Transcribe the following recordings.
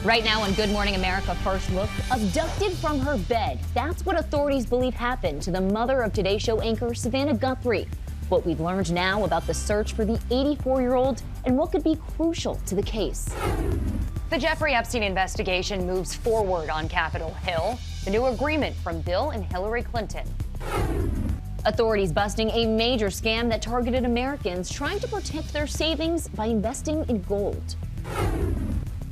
Right now on Good Morning America First Look, abducted from her bed. That's what authorities believe happened to the mother of Today Show anchor Savannah Guthrie. What we've learned now about the search for the 84-year-old and what could be crucial to the case. The Jeffrey Epstein investigation moves forward on Capitol Hill. The new agreement from Bill and Hillary Clinton. Authorities busting a major scam that targeted Americans trying to protect their savings by investing in gold.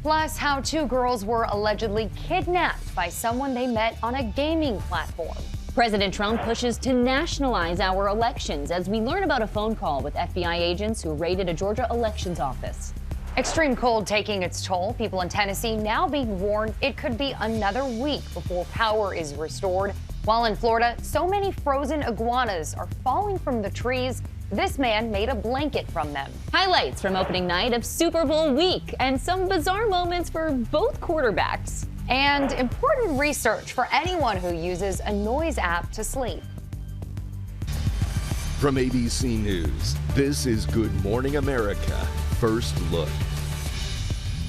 Plus, how two girls were allegedly kidnapped by someone they met on a gaming platform. President Trump pushes to nationalize our elections as we learn about a phone call with FBI agents who raided a Georgia elections office. Extreme cold taking its toll. People in Tennessee now being warned it could be another week before power is restored. While in Florida, so many frozen iguanas are falling from the trees. This man made a blanket from them. Highlights from opening night of Super Bowl week and some bizarre moments for both quarterbacks. And important research for anyone who uses a noise app to sleep. From ABC News, this is Good Morning America First Look.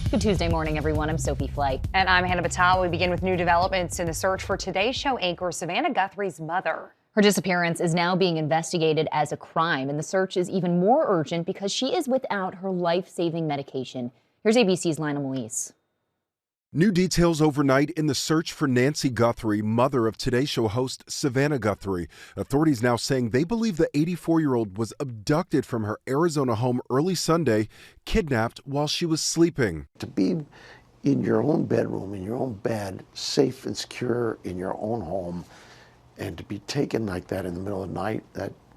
Good Tuesday morning, everyone. I'm Sophie Flay. And I'm Hannah Batal. We begin with new developments in the search for Today Show anchor Savannah Guthrie's mother. Her disappearance is now being investigated as a crime, and the search is even more urgent because she is without her life-saving medication. Here's ABC's Lionel Moise. New details overnight in the search for Nancy Guthrie, mother of Today Show host Savannah Guthrie. Authorities now saying they believe the 84-year-old was abducted from her Arizona home early Sunday, kidnapped while she was sleeping. To be in your own bedroom, in your own bed, safe and secure in your own home, and to be taken like that in the middle of the night,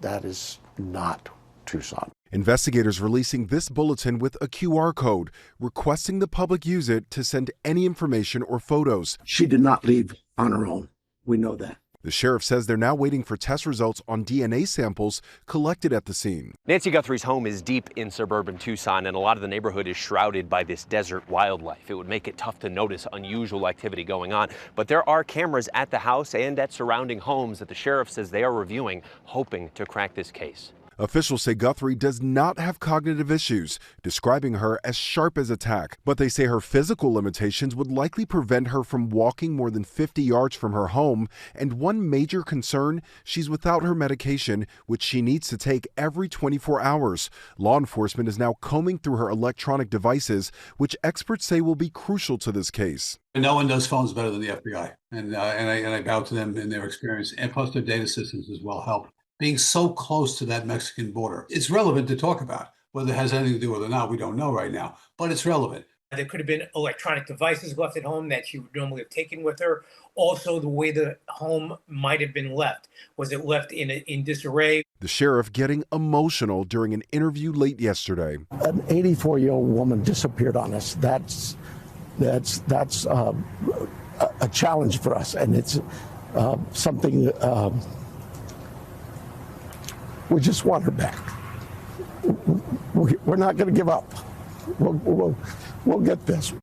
that is not Tucson. Investigators releasing this bulletin with a QR code, requesting the public use it to send any information or photos. She did not leave on her own. We know that. The sheriff says they're now waiting for test results on DNA samples collected at the scene. Nancy Guthrie's home is deep in suburban Tucson, and a lot of the neighborhood is shrouded by this desert wildlife. It would make it tough to notice unusual activity going on. But there are cameras at the house and at surrounding homes that the sheriff says they are reviewing, hoping to crack this case. Officials say Guthrie does not have cognitive issues, describing her as sharp as a tack. But they say her physical limitations would likely prevent her from walking more than 50 yards from her home. And one major concern, she's without her medication, which she needs to take every 24 hours. Law enforcement is now combing through her electronic devices, which experts say will be crucial to this case. No one does phones better than the FBI, and I bow to them in their experience, and plus their data systems as well help. Being so close to that Mexican border, it's relevant to talk about. Whether it has anything to do with it or not, we don't know right now, but it's relevant. There could have been electronic devices left at home that she would normally have taken with her. Also, the way the home might have been left. Was it left in disarray? The sheriff getting emotional during an interview late yesterday. An 84-year-old woman disappeared on us. That's a challenge for us, and it's something. We just want her back. We're not going to give up. We'll get this.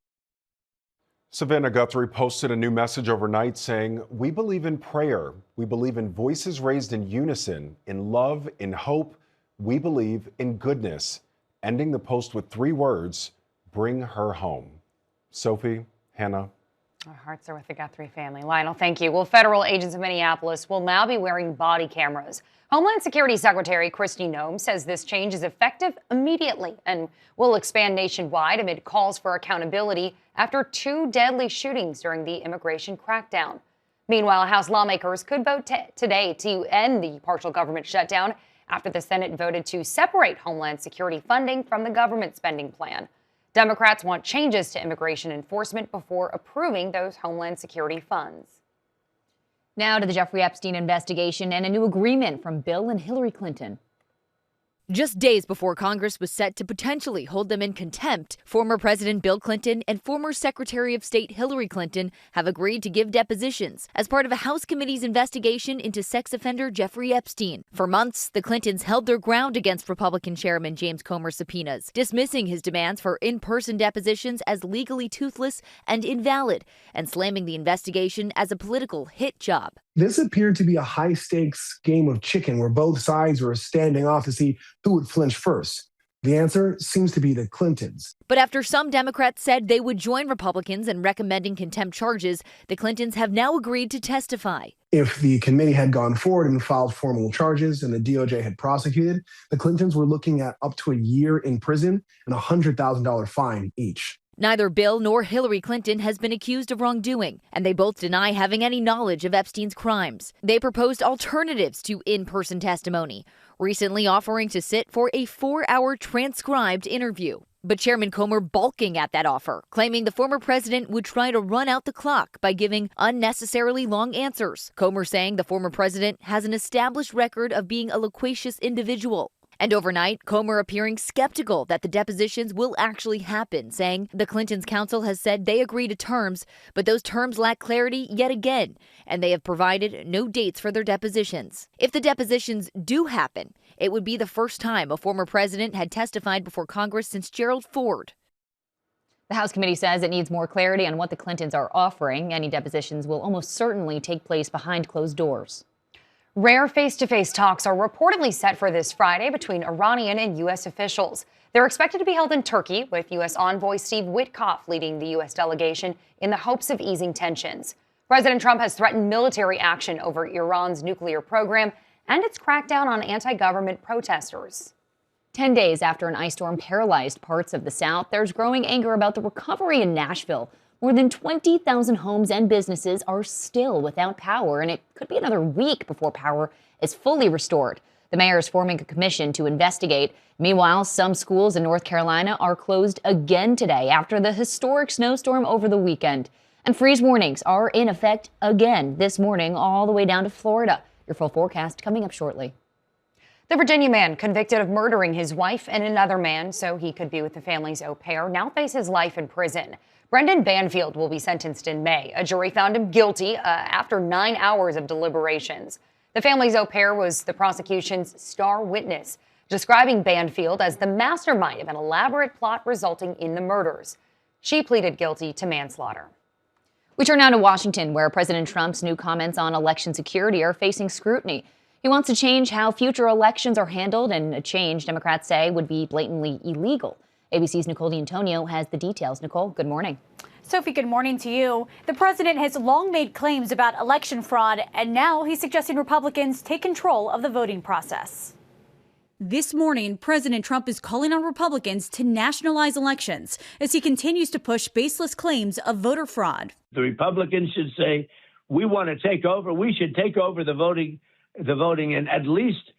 Savannah Guthrie posted a new message overnight saying, "We believe in prayer. We believe in voices raised in unison, in love, in hope. We believe in goodness." Ending the post with 3 words, "Bring her home." Sophie, Hannah. Our hearts are with the Guthrie family. Lionel, thank you. Well, federal agents in Minneapolis will now be wearing body cameras. Homeland Security Secretary Kristi Noem says this change is effective immediately and will expand nationwide amid calls for accountability after 2 deadly shootings during the immigration crackdown. Meanwhile, House lawmakers could vote today to end the partial government shutdown after the Senate voted to separate Homeland Security funding from the government spending plan. Democrats want changes to immigration enforcement before approving those Homeland Security funds. Now to the Jeffrey Epstein investigation and a new agreement from Bill and Hillary Clinton. Just days before Congress was set to potentially hold them in contempt, former President Bill Clinton and former Secretary of State Hillary Clinton have agreed to give depositions as part of a House committee's investigation into sex offender Jeffrey Epstein. For months, the Clintons held their ground against Republican Chairman James Comer's subpoenas, dismissing his demands for in-person depositions as legally toothless and invalid, and slamming the investigation as a political hit job. This appeared to be a high-stakes game of chicken where both sides were standing off to see who would flinch first. The answer seems to be the Clintons. But after some Democrats said they would join Republicans in recommending contempt charges, the Clintons have now agreed to testify. If the committee had gone forward and filed formal charges and the DOJ had prosecuted, the Clintons were looking at up to a year in prison and a $100,000 fine each. Neither Bill nor Hillary Clinton has been accused of wrongdoing, and they both deny having any knowledge of Epstein's crimes. They proposed alternatives to in-person testimony, recently offering to sit for a 4-hour transcribed interview. But Chairman Comer balking at that offer, claiming the former president would try to run out the clock by giving unnecessarily long answers. Comer saying the former president has an established record of being a loquacious individual. And overnight, Comer appearing skeptical that the depositions will actually happen, saying the Clintons' counsel has said they agree to terms, but those terms lack clarity yet again, and they have provided no dates for their depositions. If the depositions do happen, it would be the first time a former president had testified before Congress since Gerald Ford. The House committee says it needs more clarity on what the Clintons are offering. Any depositions will almost certainly take place behind closed doors. Rare face-to-face talks are reportedly set for this Friday between Iranian and U.S. officials. They're expected to be held in Turkey, with U.S. envoy Steve Witkoff leading the U.S. delegation in the hopes of easing tensions. President Trump has threatened military action over Iran's nuclear program and its crackdown on anti-government protesters. 10 days after an ice storm paralyzed parts of the South, there's growing anger about the recovery in Nashville. More than 20,000 homes and businesses are still without power, and it could be another week before power is fully restored. The mayor is forming a commission to investigate. Meanwhile, some schools in North Carolina are closed again today after the historic snowstorm over the weekend. And freeze warnings are in effect again this morning, all the way down to Florida. Your full forecast coming up shortly. The Virginia man convicted of murdering his wife and another man so he could be with the family's au pair now faces life in prison. Brendan Banfield will be sentenced in May. A jury found him guilty after 9 hours of deliberations. The family's au pair was the prosecution's star witness, describing Banfield as the mastermind of an elaborate plot resulting in the murders. She pleaded guilty to manslaughter. We turn now to Washington, where President Trump's new comments on election security are facing scrutiny. He wants to change how future elections are handled, and a change Democrats say would be blatantly illegal. ABC's Nicole D'Antonio has the details. Nicole, good morning. Sophie, good morning to you. The president has long made claims about election fraud, and now he's suggesting Republicans take control of the voting process. This morning, President Trump is calling on Republicans to nationalize elections as he continues to push baseless claims of voter fraud. The Republicans should say, we want to take over. We should take over the voting in at least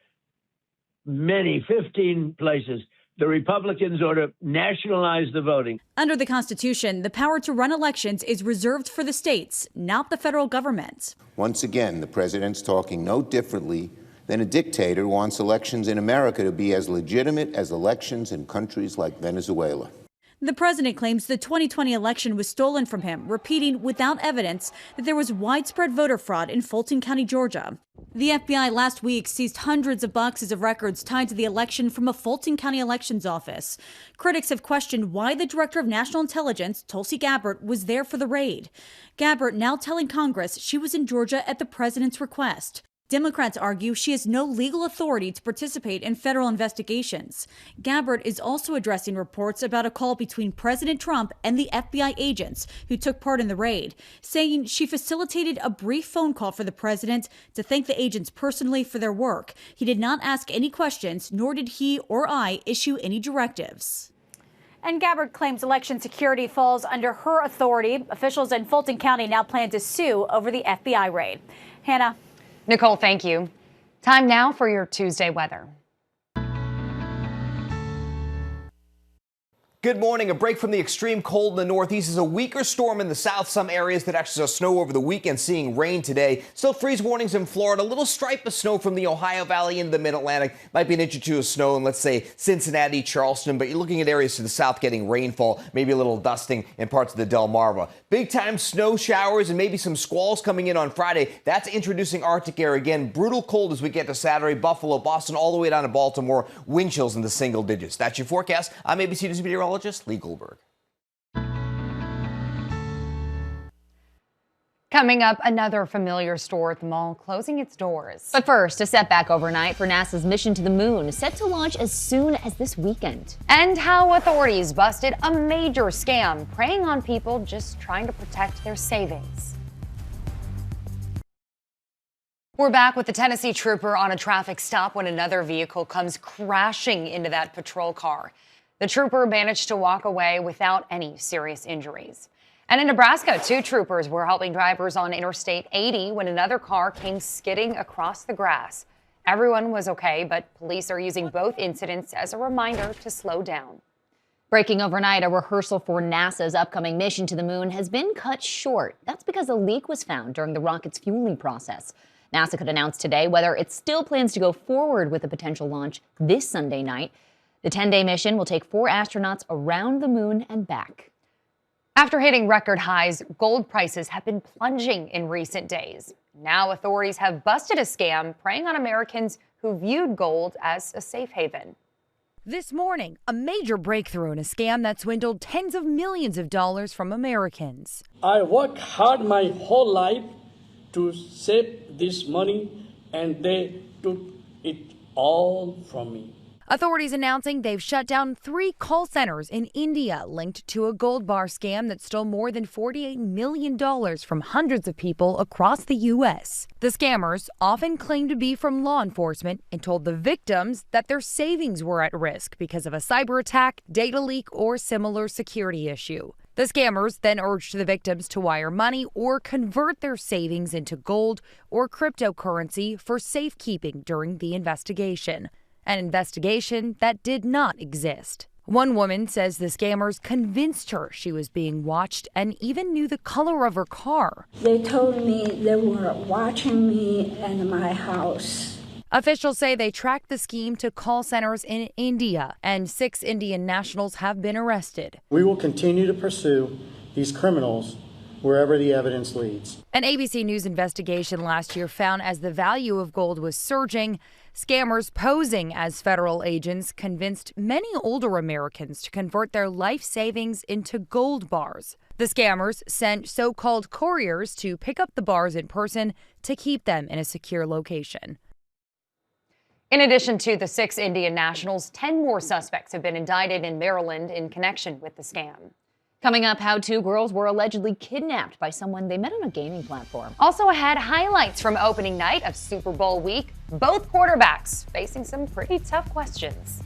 15 places. The Republicans ought to nationalize the voting. Under the Constitution, the power to run elections is reserved for the states, not the federal government. Once again, the president's talking no differently than a dictator who wants elections in America to be as legitimate as elections in countries like Venezuela. The president claims the 2020 election was stolen from him, repeating without evidence that there was widespread voter fraud in Fulton County, Georgia. The FBI last week seized hundreds of boxes of records tied to the election from a Fulton County elections office. Critics have questioned why the director of national intelligence, Tulsi Gabbard, was there for the raid. Gabbard now telling Congress she was in Georgia at the president's request. Democrats argue she has no legal authority to participate in federal investigations. Gabbard is also addressing reports about a call between President Trump and the FBI agents who took part in the raid, saying she facilitated a brief phone call for the president to thank the agents personally for their work. He did not ask any questions, nor did he or I issue any directives. And Gabbard claims election security falls under her authority. Officials in Fulton County now plan to sue over the FBI raid. Hannah. Nicole, thank you. Time now for your Tuesday weather. Good morning. A break from the extreme cold in the northeast is a weaker storm in the south. Some areas that actually saw snow over the weekend, seeing rain today. Still freeze warnings in Florida. A little stripe of snow from the Ohio Valley into the mid-Atlantic. Might be an inch or two of snow in, let's say, Cincinnati, Charleston. But you're looking at areas to the south getting rainfall, maybe a little dusting in parts of the Delmarva. Big-time snow showers and maybe some squalls coming in on Friday. That's introducing Arctic air again. Brutal cold as we get to Saturday. Buffalo, Boston, all the way down to Baltimore. Wind chills in the single digits. That's your forecast. I'm ABC News meteorologist Lee Goldberg. Coming up, another familiar store at the mall closing its doors. But first, a setback overnight for NASA's mission to the moon, set to launch as soon as this weekend. And how authorities busted a major scam preying on people just trying to protect their savings. We're back with the Tennessee trooper on a traffic stop when another vehicle comes crashing into that patrol car. The trooper managed to walk away without any serious injuries. And in Nebraska, 2 troopers were helping drivers on Interstate 80 when another car came skidding across the grass. Everyone was okay, but police are using both incidents as a reminder to slow down. Breaking overnight, a rehearsal for NASA's upcoming mission to the moon has been cut short. That's because a leak was found during the rocket's fueling process. NASA could announce today whether it still plans to go forward with a potential launch this Sunday night. The 10-day mission will take 4 astronauts around the moon and back. After hitting record highs, gold prices have been plunging in recent days. Now authorities have busted a scam preying on Americans who viewed gold as a safe haven. This morning, a major breakthrough in a scam that swindled tens of millions of dollars from Americans. I worked hard my whole life to save this money, and they took it all from me. Authorities announcing they've shut down 3 call centers in India linked to a gold bar scam that stole more than $48 million from hundreds of people across the U.S. The scammers often claimed to be from law enforcement and told the victims that their savings were at risk because of a cyber attack, data leak, or similar security issue. The scammers then urged the victims to wire money or convert their savings into gold or cryptocurrency for safekeeping during the investigation. An investigation that did not exist. One woman says the scammers convinced her she was being watched and even knew the color of her car. They told me they were watching me and my house. Officials say they tracked the scheme to call centers in India, and 6 Indian nationals have been arrested. We will continue to pursue these criminals wherever the evidence leads. An ABC News investigation last year found as the value of gold was surging, scammers posing as federal agents convinced many older Americans to convert their life savings into gold bars. The scammers sent so-called couriers to pick up the bars in person to keep them in a secure location. In addition to the 6 Indian nationals, 10 more suspects have been indicted in Maryland in connection with the scam. Coming up, how 2 girls were allegedly kidnapped by someone they met on a gaming platform. Also ahead, highlights from opening night of Super Bowl week. Both quarterbacks facing some pretty tough questions.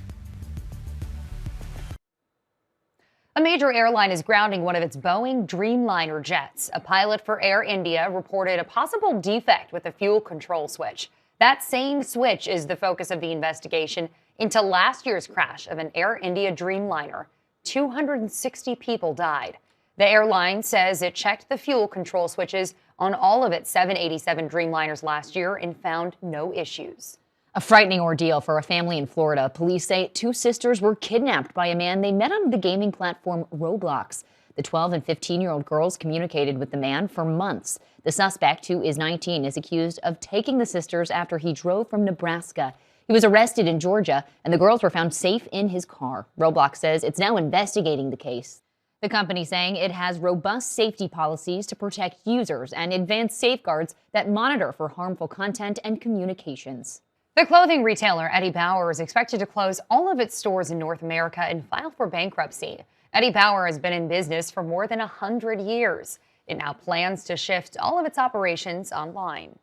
A major airline is grounding one of its Boeing Dreamliner jets. A pilot for Air India reported a possible defect with the fuel control switch. That same switch is the focus of the investigation into last year's crash of an Air India Dreamliner. 260 people died. The airline says it checked the fuel control switches on all of its 787 Dreamliners last year and found no issues. A frightening ordeal for a family in Florida. Police say 2 sisters were kidnapped by a man they met on the gaming platform Roblox. The 12 and 15-year-old girls communicated with the man for months. The suspect, who is 19, is accused of taking the sisters after he drove from Nebraska. He was arrested in Georgia, and the girls were found safe in his car. Roblox says it's now investigating the case. The company saying it has robust safety policies to protect users and advanced safeguards that monitor for harmful content and communications. The clothing retailer Eddie Bauer is expected to close all of its stores in North America and file for bankruptcy. Eddie Bauer has been in business for more than 100 years. It now plans to shift all of its operations online.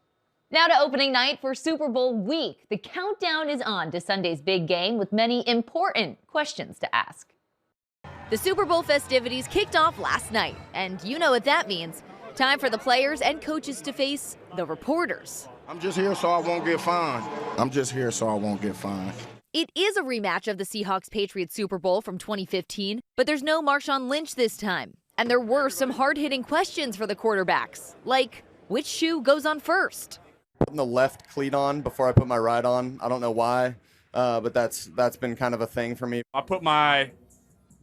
Now to opening night for Super Bowl week. The countdown is on to Sunday's big game with many important questions to ask. The Super Bowl festivities kicked off last night, and you know what that means. Time for the players and coaches to face the reporters. I'm just here so I won't get fined. I'm just here so I won't get fined. It is a rematch of the Seahawks-Patriots Super Bowl from 2015, but there's no Marshawn Lynch this time. And there were some hard-hitting questions for the quarterbacks, like which shoe goes on first? Putting the left cleat on before I put my right on. I don't know why, but that's been kind of a thing for me. I put my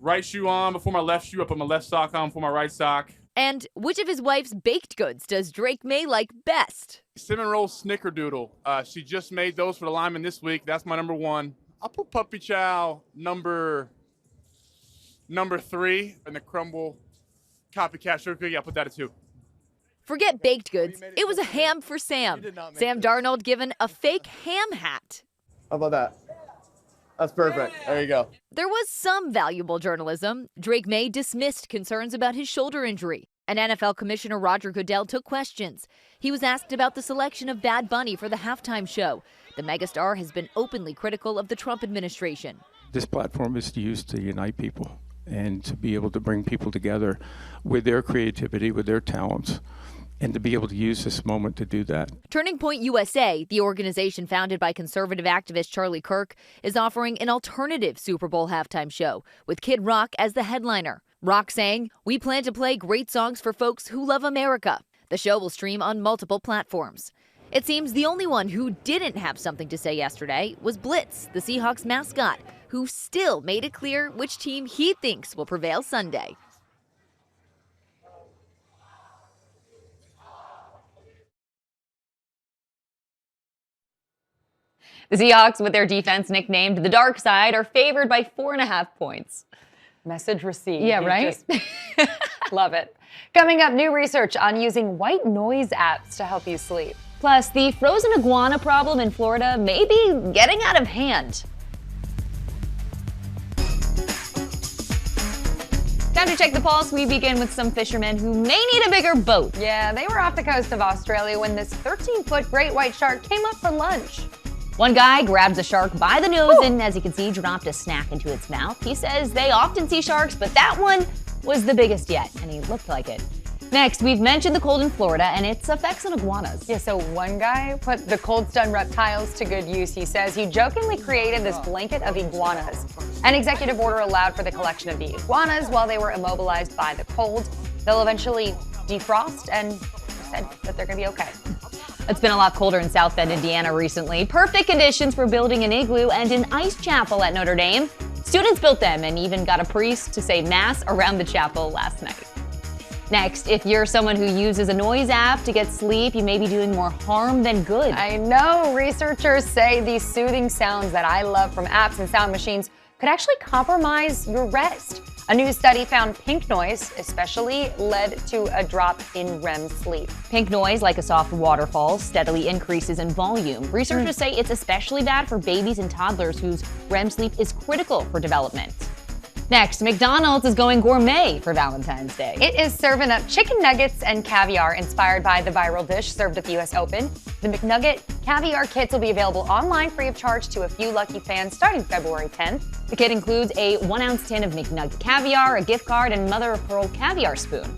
right shoe on before my left shoe. I put my left sock on before my right sock. And which of his wife's baked goods does Drake May like best? Cinnamon roll snickerdoodle. She just made those for the lineman this week. That's my number 1. I'll put puppy chow number 3 and the crumble copycat sugar cookie. I'll put that at 2. Forget baked goods. It was a ham for Sam. Sam Darnold given a fake ham hat. How about that? That's perfect. There you go. There was some valuable journalism. Drake May dismissed concerns about his shoulder injury. And NFL Commissioner Roger Goodell took questions. He was asked about the selection of Bad Bunny for the halftime show. The megastar has been openly critical of the Trump administration. This platform is used to unite people and to be able to bring people together with their creativity, with their talents, and to be able to use this moment to do that. Turning Point USA, the organization founded by conservative activist Charlie Kirk, is offering an alternative Super Bowl halftime show with Kid Rock as the headliner. Rock saying, "We plan to play great songs for folks who love America." The show will stream on multiple platforms. It seems the only one who didn't have something to say yesterday was Blitz, the Seahawks mascot, who still made it clear which team he thinks will prevail Sunday. The Seahawks, with their defense nicknamed the Dark Side, are favored by 4.5 points. Message received. Yeah, right? Love it. Coming up, new research on using white noise apps to help you sleep. Plus, the frozen iguana problem in Florida may be getting out of hand. Time to check the pulse. We begin with some fishermen who may need a bigger boat. Yeah, they were off the coast of Australia when this 13-foot great white shark came up for lunch. One guy grabs a shark by the nose and, as you can see, dropped a snack into its mouth. He says they often see sharks, but that one was the biggest yet, and he looked like it. Next, we've mentioned the cold in Florida and its effects on iguanas. Yeah, so one guy put the cold-stunned reptiles to good use. He says he jokingly created this blanket of iguanas. An executive order allowed for the collection of the iguanas while they were immobilized by the cold. They'll eventually defrost and said that they're going to be okay. It's been a lot colder in South Bend, Indiana recently. Perfect conditions for building an igloo and an ice chapel at Notre Dame. Students built them and even got a priest to say mass around the chapel last night. Next, if you're someone who uses a noise app to get sleep, you may be doing more harm than good. I know. Researchers say these soothing sounds that I love from apps and sound machines could actually compromise your rest. A new study found pink noise especially led to a drop in REM sleep. Pink noise, like a soft waterfall, steadily increases in volume. Researchers say it's especially bad for babies and toddlers whose REM sleep is critical for development. Next, McDonald's is going gourmet for Valentine's Day. It is serving up chicken nuggets and caviar inspired by the viral dish served at the U.S. Open. The McNugget caviar kits will be available online free of charge to a few lucky fans starting February 10th. The kit includes a 1-ounce tin of McNugget caviar, a gift card, and mother-of-pearl caviar spoon.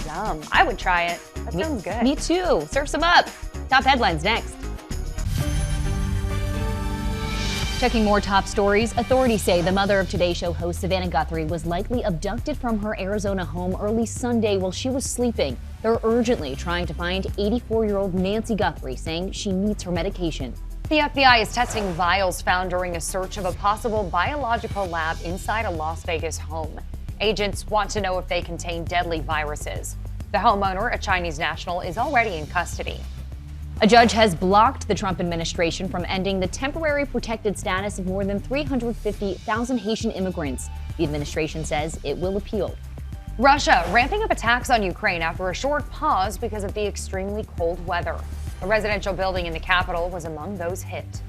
Yum. I would try it. That sounds good. Me too. Serve some up. Top headlines next. Checking more top stories, authorities say the mother of Today Show host Savannah Guthrie was likely abducted from her Arizona home early Sunday while she was sleeping. They're urgently trying to find 84-year-old Nancy Guthrie, saying she needs her medication. The FBI is testing vials found during a search of a possible biological lab inside a Las Vegas home. Agents want to know if they contain deadly viruses. The homeowner, a Chinese national, is already in custody. A judge has blocked the Trump administration from ending the temporary protected status of more than 350,000 Haitian immigrants. The administration says it will appeal. Russia ramping up attacks on Ukraine after a short pause because of the extremely cold weather. A residential building in the capital was among those hit.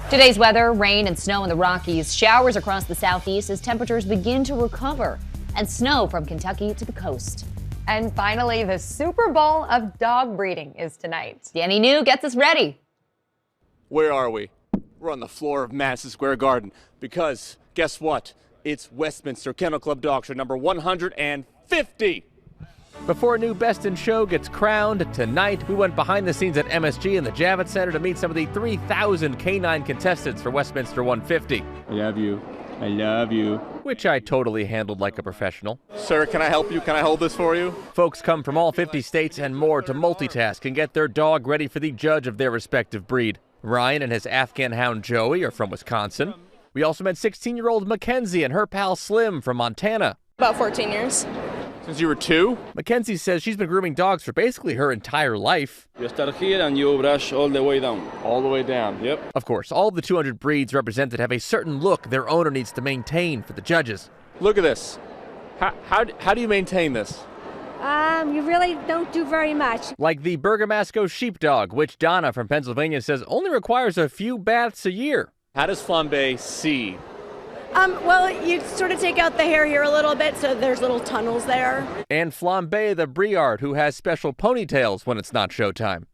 Today's weather, rain and snow in the Rockies, showers across the southeast as temperatures begin to recover, and snow from Kentucky to the coast. And finally, the Super Bowl of dog breeding is tonight. Danny New gets us ready. Where are we? We're on the floor of Madison Square Garden because guess what? It's Westminster Kennel Club Dog Show number 150. Before a new Best in Show gets crowned tonight, we went behind the scenes at MSG and the Javits Center to meet some of the 3,000 canine contestants for Westminster 150. I love you. I love you. Which I totally handled like a professional. Sir, can I help you? Can I hold this for you? Folks come from all 50 states and more to multitask and get their dog ready for the judge of their respective breed. Ryan and his Afghan hound Joey are from Wisconsin. We also met 16-year-old Mackenzie and her pal Slim from Montana. About 14 years. Since you were 2? Mackenzie says she's been grooming dogs for basically her entire life. You start here and you brush all the way down. All the way down, yep. Of course, all of the 200 breeds represented have a certain look their owner needs to maintain for the judges. Look at this. How do you maintain this? You really don't do very much. Like the Bergamasco sheepdog, which Donna from Pennsylvania says only requires a few baths a year. How does Flambe see? Well, you sort of take out the hair here a little bit, so there's little tunnels there. And Flambe the Briard, who has special ponytails when it's not showtime.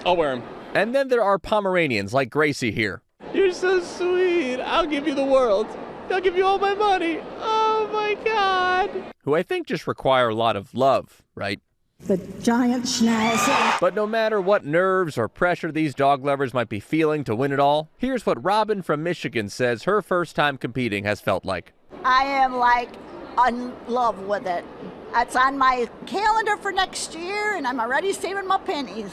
I'll wear him. And then there are Pomeranians like Gracie here. You're so sweet. I'll give you the world. I'll give you all my money. Oh my God. Who I think just require a lot of love, right? The giant schnauzer. But no matter what nerves or pressure these dog lovers might be feeling to win it all, here's what Robin from Michigan says her first time competing has felt like. I am like in love with it. It's on my calendar for next year, and I'm already saving my pennies.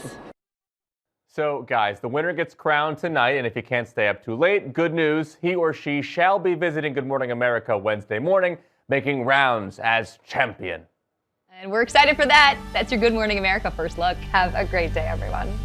So, guys, the winner gets crowned tonight, and if you can't stay up too late, good news, he or she shall be visiting Good Morning America Wednesday morning, making rounds as champion. And we're excited for that. That's your Good Morning America First Look. Have a great day, everyone.